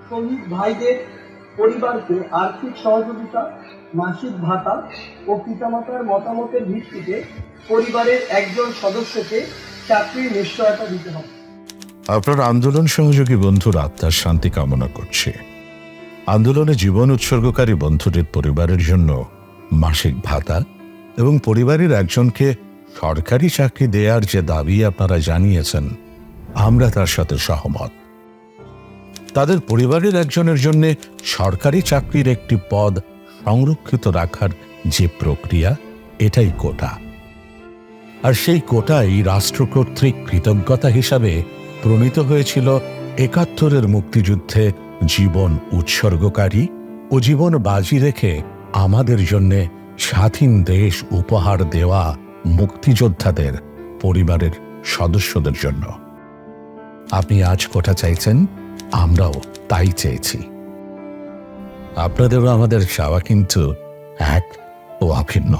শহীদ ভাইদের পরিবারকে আর্থিক সহযোগিতা, মাসিক ভাতা ও পিতামাতার মতামতের ভিত্তিতে পরিবারের একজন সদস্যকে চাকরির নিশ্চয়তা দিতে হবে। আপনার আন্দোলন সহযোগী বন্ধুর আত্মার শান্তি কামনা করছে। আন্দোলনে জীবন উৎসর্গকারী বন্ধুদের পরিবারের জন্য মাসিক ভাতা এবং পরিবারের একজনকে সরকারি চাকরি দেওয়ার যে দাবি আপনারা জানিয়েছেন, আমরা তার সাথে সহমত। তাদের পরিবারের একজনের জন্য সরকারি চাকরির একটি পদ সংরক্ষিত রাখার যে প্রক্রিয়া, এটাই কোটা। আর সেই কোটাই রাষ্ট্র কর্তৃক কৃতজ্ঞতা হিসাবে প্রণীত হয়েছিল ৭১-এর মুক্তিযুদ্ধে জীবন উৎসর্গকারী ও জীবন বাজি রেখে আমাদের জন্য স্বাধীন দেশ উপহার দেওয়া মুক্তিযোদ্ধাদের পরিবারের সদস্যদের জন্য। আপনি আজ কোটা চাইছেন, আমরাও তাই চেয়েছি। আপনাদেরও আমাদের চাওয়া কিন্তু এক ও অভিন্ন।